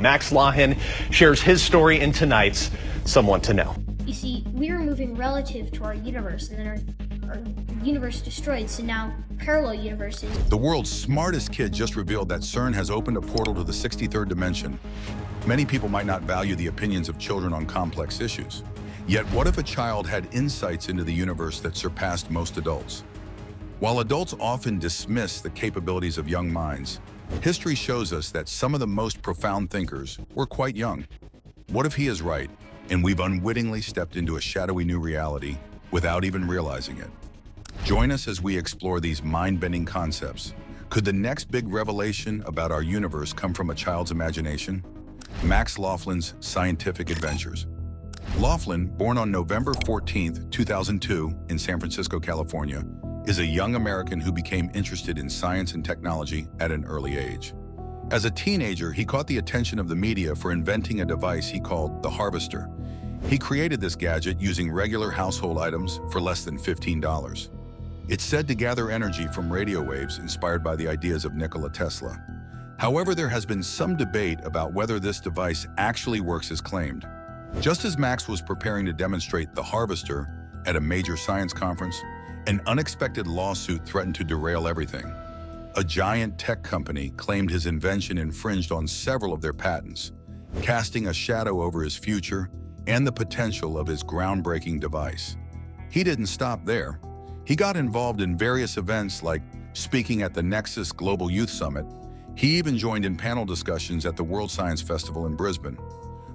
Max Laughlin shares his story in tonight's Someone to Know. You see, we are moving relative to our universe, and then our universe destroyed, so now parallel universes. The world's smartest kid just revealed that CERN has opened a portal to the 63rd dimension. Many people might not value the opinions of children on complex issues. Yet what if a child had insights into the universe that surpassed most adults? While adults often dismiss the capabilities of young minds, history shows us that some of the most profound thinkers were quite young. What if he is right, and we've unwittingly stepped into a shadowy new reality without even realizing it? Join us as we explore these mind-bending concepts. Could the next big revelation about our universe come from a child's imagination? Max Laughlin's scientific adventures. Laughlin, born on November 14, 2002 in San Francisco, California, is a young American who became interested in science and technology at an early age. As a teenager, he caught the attention of the media for inventing a device he called the harvester. He created this gadget using regular household items for less than $15. It's said to gather energy from radio waves inspired by the ideas of Nikola Tesla. However, there has been some debate about whether this device actually works as claimed. Just as Max was preparing to demonstrate the harvester at a major science conference, an unexpected lawsuit threatened to derail everything. A giant tech company claimed his invention infringed on several of their patents, casting a shadow over his future and the potential of his groundbreaking device. He didn't stop there. He got involved in various events like speaking at the Nexus Global Youth Summit. He even joined in panel discussions at the World Science Festival in Brisbane.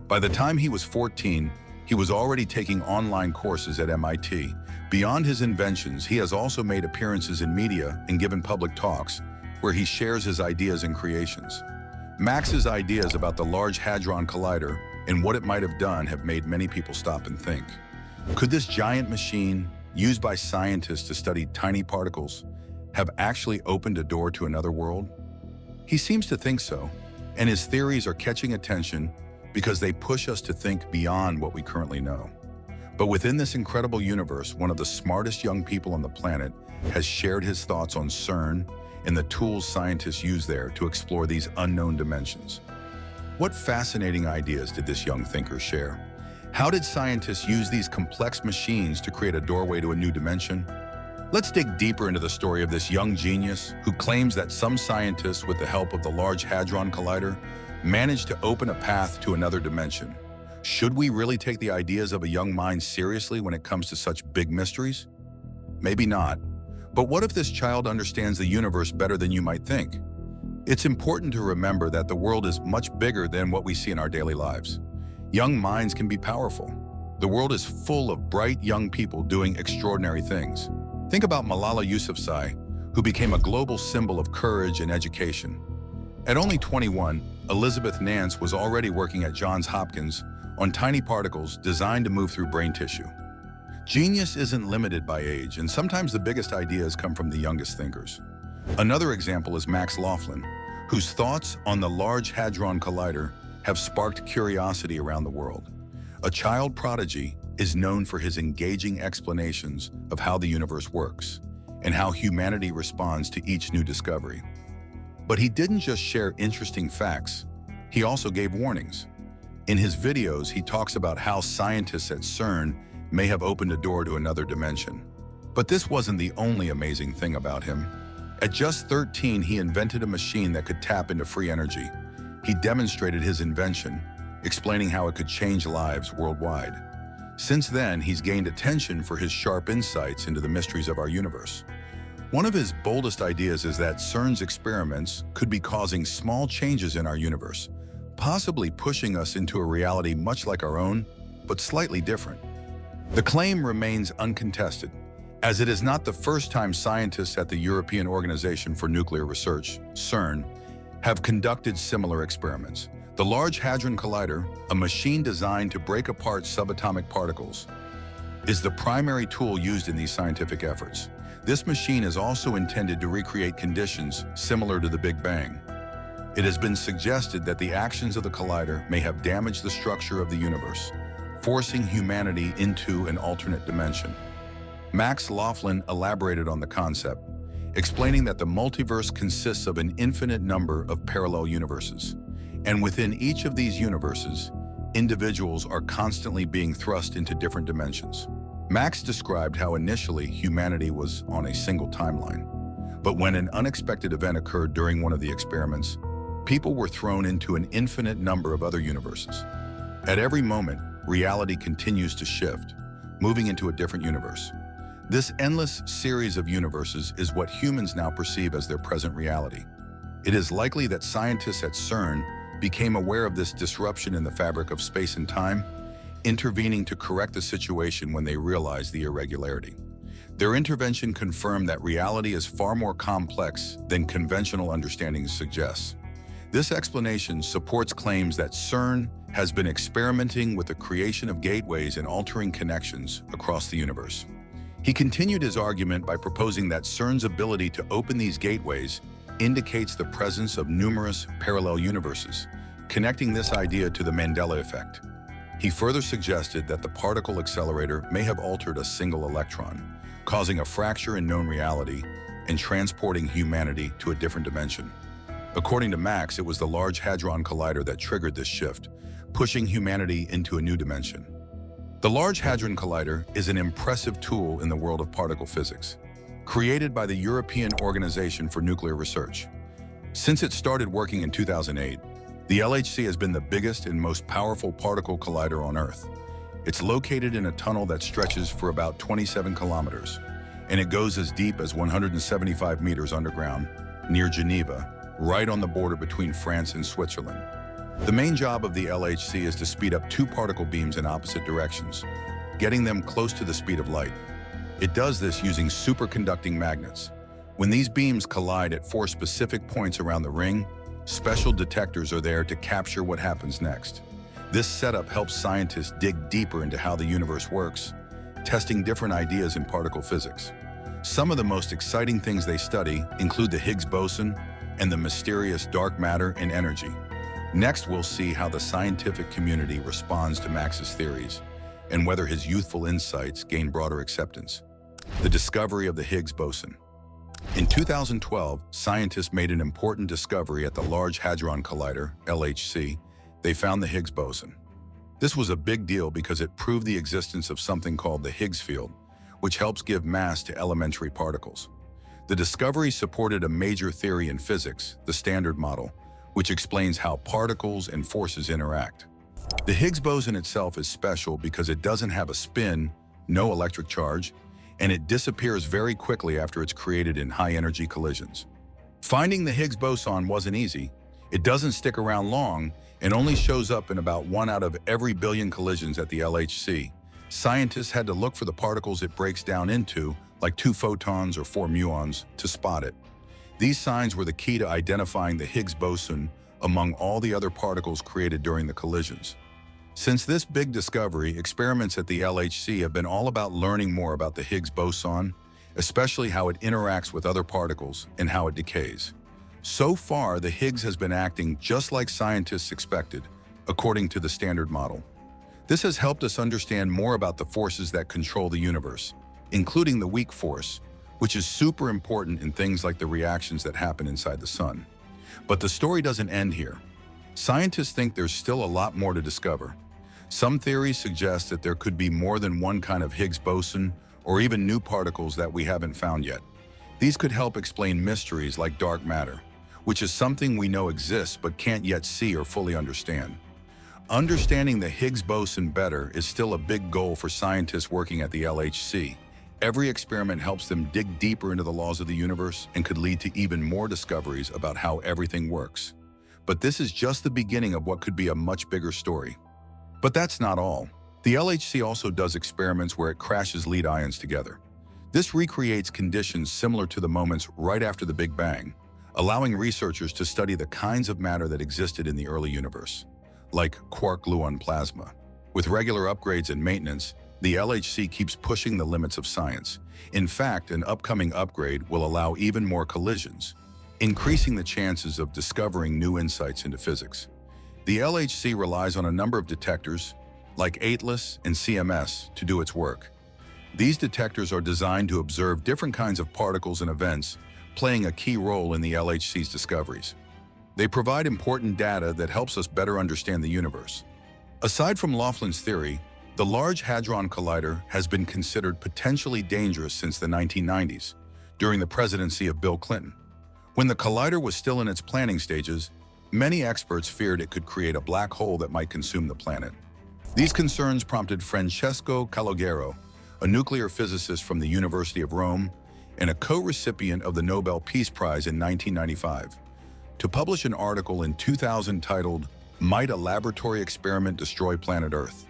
By the time he was 14, he was already taking online courses at MIT. Beyond his inventions, he has also made appearances in media and given public talks where he shares his ideas and creations. Max's ideas about the Large Hadron Collider and what it might have done have made many people stop and think. Could this giant machine, used by scientists to study tiny particles, have actually opened a door to another world? He seems to think so, and his theories are catching attention because they push us to think beyond what we currently know. But within this incredible universe, one of the smartest young people on the planet has shared his thoughts on CERN and the tools scientists use there to explore these unknown dimensions. What fascinating ideas did this young thinker share? How did scientists use these complex machines to create a doorway to a new dimension? Let's dig deeper into the story of this young genius who claims that some scientists, with the help of the Large Hadron Collider, managed to open a path to another dimension. Should we really take the ideas of a young mind seriously when it comes to such big mysteries? Maybe not. But what if this child understands the universe better than you might think? It's important to remember that the world is much bigger than what we see in our daily lives. Young minds can be powerful. The world is full of bright young people doing extraordinary things. Think about Malala Yousafzai, who became a global symbol of courage and education. At only 21, Elizabeth Nance was already working at Johns Hopkins on tiny particles designed to move through brain tissue. Genius isn't limited by age, and sometimes the biggest ideas come from the youngest thinkers. Another example is Max Laughlin, whose thoughts on the Large Hadron Collider have sparked curiosity around the world. A child prodigy is known for his engaging explanations of how the universe works and how humanity responds to each new discovery. But he didn't just share interesting facts, he also gave warnings. In his videos, he talks about how scientists at CERN may have opened a door to another dimension. But this wasn't the only amazing thing about him. At just 13, he invented a machine that could tap into free energy. He demonstrated his invention, explaining how it could change lives worldwide. Since then, he's gained attention for his sharp insights into the mysteries of our universe. One of his boldest ideas is that CERN's experiments could be causing small changes in our universe, possibly pushing us into a reality much like our own, but slightly different. The claim remains uncontested, as it is not the first time scientists at the European Organization for Nuclear Research, CERN, have conducted similar experiments. The Large Hadron Collider, a machine designed to break apart subatomic particles, is the primary tool used in these scientific efforts. This machine is also intended to recreate conditions similar to the Big Bang. It has been suggested that the actions of the collider may have damaged the structure of the universe, forcing humanity into an alternate dimension. Max Laughlin elaborated on the concept, explaining that the multiverse consists of an infinite number of parallel universes. And within each of these universes, individuals are constantly being thrust into different dimensions. Max described how initially humanity was on a single timeline, but when an unexpected event occurred during one of the experiments, people were thrown into an infinite number of other universes. At every moment, reality continues to shift, moving into a different universe. This endless series of universes is what humans now perceive as their present reality. It is likely that scientists at CERN became aware of this disruption in the fabric of space and time, intervening to correct the situation when they realized the irregularity. Their intervention confirmed that reality is far more complex than conventional understanding suggests. This explanation supports claims that CERN has been experimenting with the creation of gateways and altering connections across the universe. He continued his argument by proposing that CERN's ability to open these gateways indicates the presence of numerous parallel universes, connecting this idea to the Mandela effect. He further suggested that the particle accelerator may have altered a single electron, causing a fracture in known reality and transporting humanity to a different dimension. According to Max, it was the Large Hadron Collider that triggered this shift, pushing humanity into a new dimension. The Large Hadron Collider is an impressive tool in the world of particle physics, created by the European Organization for Nuclear Research. Since it started working in 2008, the LHC has been the biggest and most powerful particle collider on Earth. It's located in a tunnel that stretches for about 27 kilometers, and it goes as deep as 175 meters underground, near Geneva, right on the border between France and Switzerland. The main job of the LHC is to speed up two particle beams in opposite directions, getting them close to the speed of light. It does this using superconducting magnets. When these beams collide at 4 specific points around the ring, special detectors are there to capture what happens next. This setup helps scientists dig deeper into how the universe works, testing different ideas in particle physics. Some of the most exciting things they study include the Higgs boson and the mysterious dark matter and energy. Next, we'll see how the scientific community responds to Max's theories and whether his youthful insights gain broader acceptance. The discovery of the Higgs boson. In 2012, scientists made an important discovery at the Large Hadron Collider, LHC. They found the Higgs boson. This was a big deal because it proved the existence of something called the Higgs field, which helps give mass to elementary particles. The discovery supported a major theory in physics, the Standard Model, which explains how particles and forces interact. The Higgs boson itself is special because it doesn't have a spin, no electric charge, and it disappears very quickly after it's created in high-energy collisions. Finding the Higgs boson wasn't easy. It doesn't stick around long and only shows up in about 1 out of every billion collisions at the LHC. Scientists had to look for the particles it breaks down into, like 2 photons or 4 muons, to spot it. These signs were the key to identifying the Higgs boson among all the other particles created during the collisions. Since this big discovery, experiments at the LHC have been all about learning more about the Higgs boson, especially how it interacts with other particles and how it decays. So far, the Higgs has been acting just like scientists expected, according to the Standard Model. This has helped us understand more about the forces that control the universe, including the weak force, which is super important in things like the reactions that happen inside the sun. But the story doesn't end here. Scientists think there's still a lot more to discover. Some theories suggest that there could be more than one kind of Higgs boson or even new particles that we haven't found yet. These could help explain mysteries like dark matter, which is something we know exists but can't yet see or fully understand. Understanding the Higgs boson better is still a big goal for scientists working at the LHC. Every experiment helps them dig deeper into the laws of the universe and could lead to even more discoveries about how everything works. But this is just the beginning of what could be a much bigger story. But that's not all. The LHC also does experiments where it crashes lead ions together. This recreates conditions similar to the moments right after the Big Bang, allowing researchers to study the kinds of matter that existed in the early universe, like quark-gluon plasma. With regular upgrades and maintenance, the LHC keeps pushing the limits of science. In fact, an upcoming upgrade will allow even more collisions, increasing the chances of discovering new insights into physics. The LHC relies on a number of detectors, like ATLAS and CMS, to do its work. These detectors are designed to observe different kinds of particles and events, playing a key role in the LHC's discoveries. They provide important data that helps us better understand the universe. Aside from Laughlin's theory, the Large Hadron Collider has been considered potentially dangerous since the 1990s, during the presidency of Bill Clinton. When the collider was still in its planning stages, many experts feared it could create a black hole that might consume the planet. These concerns prompted Francesco Calogero, a nuclear physicist from the University of Rome and a co-recipient of the Nobel Peace Prize in 1995, to publish an article in 2000 titled, "Might a Laboratory Experiment Destroy Planet Earth?"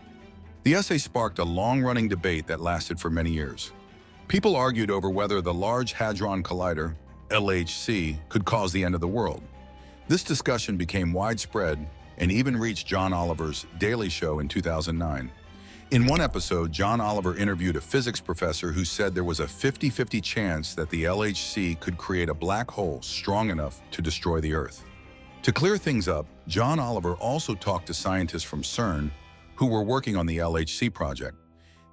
The essay sparked a long-running debate that lasted for many years. People argued over whether the Large Hadron Collider, LHC, could cause the end of the world. This discussion became widespread and even reached John Oliver's Daily Show in 2009. In one episode, John Oliver interviewed a physics professor who said there was a 50-50 chance that the LHC could create a black hole strong enough to destroy the Earth. To clear things up, John Oliver also talked to scientists from CERN who were working on the LHC project.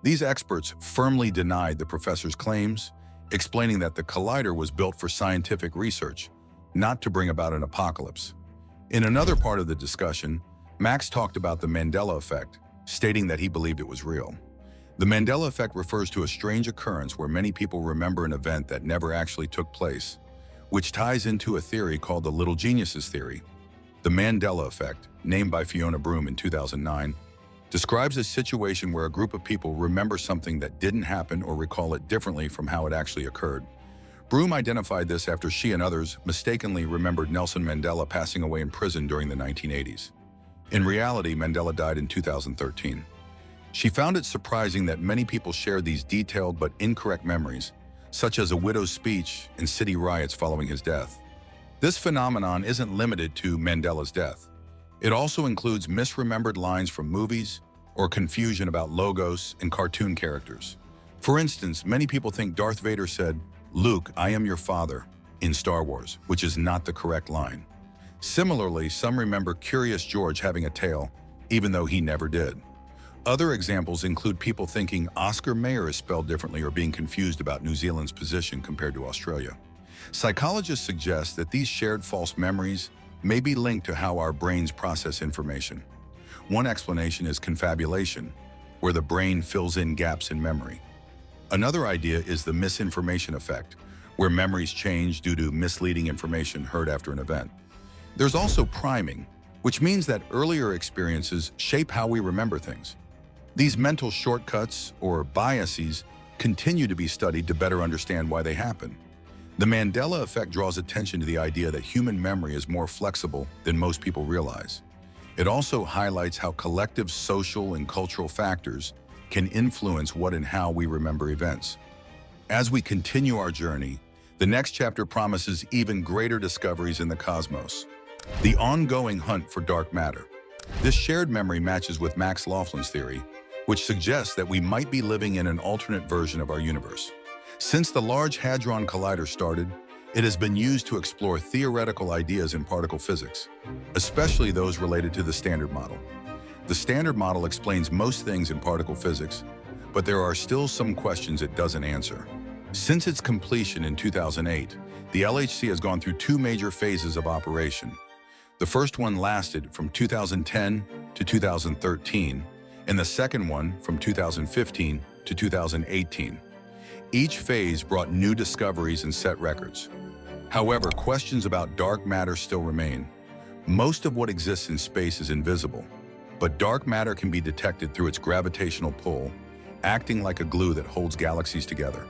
These experts firmly denied the professor's claims, explaining that the collider was built for scientific research, not to bring about an apocalypse. In another part of the discussion, Max talked about the Mandela effect, stating that he believed it was real. The Mandela effect refers to a strange occurrence where many people remember an event that never actually took place, which ties into a theory called the Little Geniuses theory. The Mandela effect, named by Fiona Broome in 2009, describes a situation where a group of people remember something that didn't happen or recall it differently from how it actually occurred. Broome identified this after she and others mistakenly remembered Nelson Mandela passing away in prison during the 1980s. In reality, Mandela died in 2013. She found it surprising that many people shared these detailed but incorrect memories, such as a widow's speech and city riots following his death. This phenomenon isn't limited to Mandela's death. It also includes misremembered lines from movies or confusion about logos and cartoon characters. For instance, many people think Darth Vader said, "Luke, I am your father," in Star Wars, which is not the correct line. Similarly, some remember Curious George having a tail, even though he never did. Other examples include people thinking Oscar Mayer is spelled differently or being confused about New Zealand's position compared to Australia. Psychologists suggest that these shared false memories may be linked to how our brains process information. One explanation is confabulation, where the brain fills in gaps in memory. Another idea is the misinformation effect, where memories change due to misleading information heard after an event. There's also priming, which means that earlier experiences shape how we remember things. These mental shortcuts, or biases, continue to be studied to better understand why they happen. The Mandela effect draws attention to the idea that human memory is more flexible than most people realize. It also highlights how collective social and cultural factors can influence what and how we remember events. As we continue our journey, the next chapter promises even greater discoveries in the cosmos. The ongoing hunt for dark matter. This shared memory matches with Max Laughlin's theory, which suggests that we might be living in an alternate version of our universe. Since the Large Hadron Collider started, it has been used to explore theoretical ideas in particle physics, especially those related to the Standard Model. The Standard Model explains most things in particle physics, but there are still some questions it doesn't answer. Since its completion in 2008, the LHC has gone through two major phases of operation. The first one lasted from 2010 to 2013, and the second one from 2015 to 2018. Each phase brought new discoveries and set records. However, questions about dark matter still remain. Most of what exists in space is invisible, but dark matter can be detected through its gravitational pull, acting like a glue that holds galaxies together.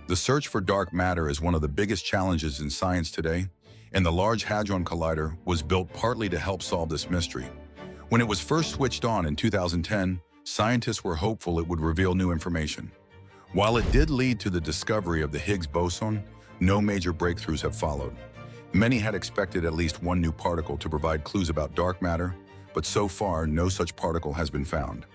The search for dark matter is one of the biggest challenges in science today, and the Large Hadron Collider was built partly to help solve this mystery. When it was first switched on in 2010, scientists were hopeful it would reveal new information. While it did lead to the discovery of the Higgs boson, no major breakthroughs have followed. Many had expected at least one new particle to provide clues about dark matter, but so far no such particle has been found.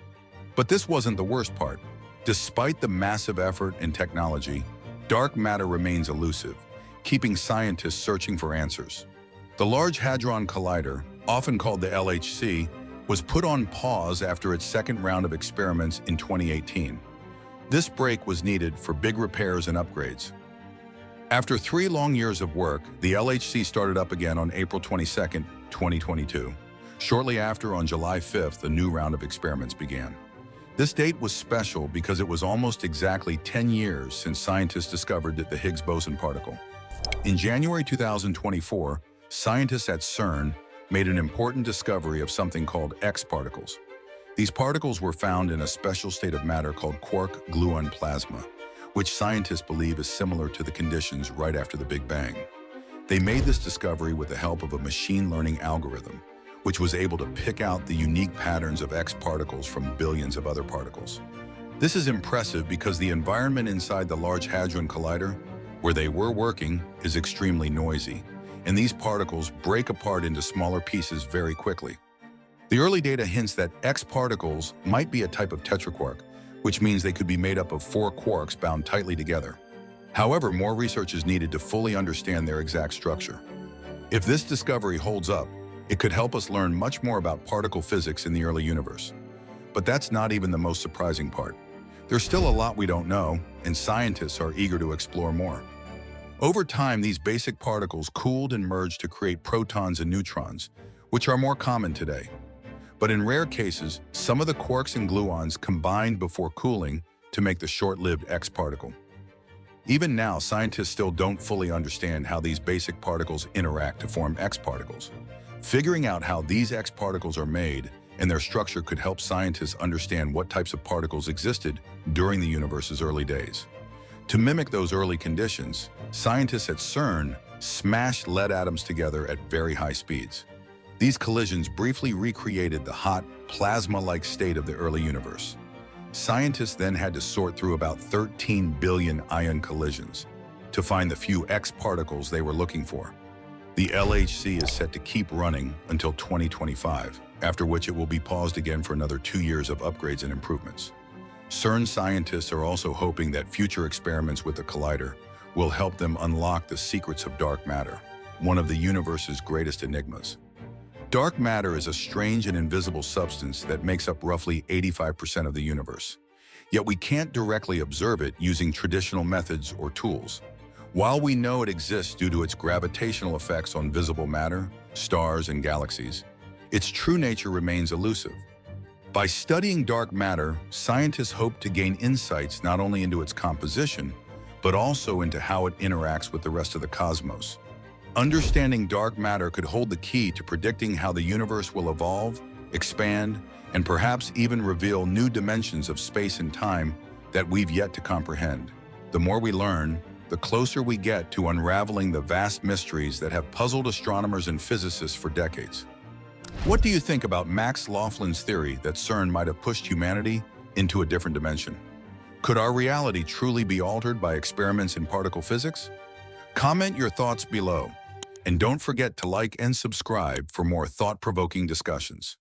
But this wasn't the worst part. Despite the massive effort and technology, dark matter remains elusive, keeping scientists searching for answers. The Large Hadron Collider, often called the LHC, was put on pause after its second round of experiments in 2018. This break was needed for big repairs and upgrades. After 3 long years of work, the LHC started up again on April 22, 2022. Shortly after, on July 5th, a new round of experiments began. This date was special because it was almost exactly 10 years since scientists discovered the Higgs boson particle. In January 2024, scientists at CERN made an important discovery of something called X particles. These particles were found in a special state of matter called quark-gluon plasma, which scientists believe is similar to the conditions right after the Big Bang. They made this discovery with the help of a machine learning algorithm, which was able to pick out the unique patterns of X particles from billions of other particles. This is impressive because the environment inside the Large Hadron Collider, where they were working, is extremely noisy, and these particles break apart into smaller pieces very quickly. The early data hints that X particles might be a type of tetraquark, which means they could be made up of 4 quarks bound tightly together. However, more research is needed to fully understand their exact structure. If this discovery holds up, it could help us learn much more about particle physics in the early universe. But that's not even the most surprising part. There's still a lot we don't know, and scientists are eager to explore more. Over time, these basic particles cooled and merged to create protons and neutrons, which are more common today. But in rare cases, some of the quarks and gluons combined before cooling to make the short-lived X particle. Even now, scientists still don't fully understand how these basic particles interact to form X particles. Figuring out how these X particles are made and their structure could help scientists understand what types of particles existed during the universe's early days. To mimic those early conditions, scientists at CERN smashed lead atoms together at very high speeds. These collisions briefly recreated the hot, plasma-like state of the early universe. Scientists then had to sort through about 13 billion ion collisions to find the few X particles they were looking for. The LHC is set to keep running until 2025, after which it will be paused again for another 2 years of upgrades and improvements. CERN scientists are also hoping that future experiments with the collider will help them unlock the secrets of dark matter, one of the universe's greatest enigmas. Dark matter is a strange and invisible substance that makes up roughly 85% of the universe. Yet we can't directly observe it using traditional methods or tools. While we know it exists due to its gravitational effects on visible matter, stars, and galaxies, its true nature remains elusive. By studying dark matter, scientists hope to gain insights not only into its composition, but also into how it interacts with the rest of the cosmos. Understanding dark matter could hold the key to predicting how the universe will evolve, expand, and perhaps even reveal new dimensions of space and time that we've yet to comprehend. The more we learn, the closer we get to unraveling the vast mysteries that have puzzled astronomers and physicists for decades. What do you think about Max Laughlin's theory that CERN might have pushed humanity into a different dimension? Could our reality truly be altered by experiments in particle physics? Comment your thoughts below. And don't forget to like and subscribe for more thought-provoking discussions.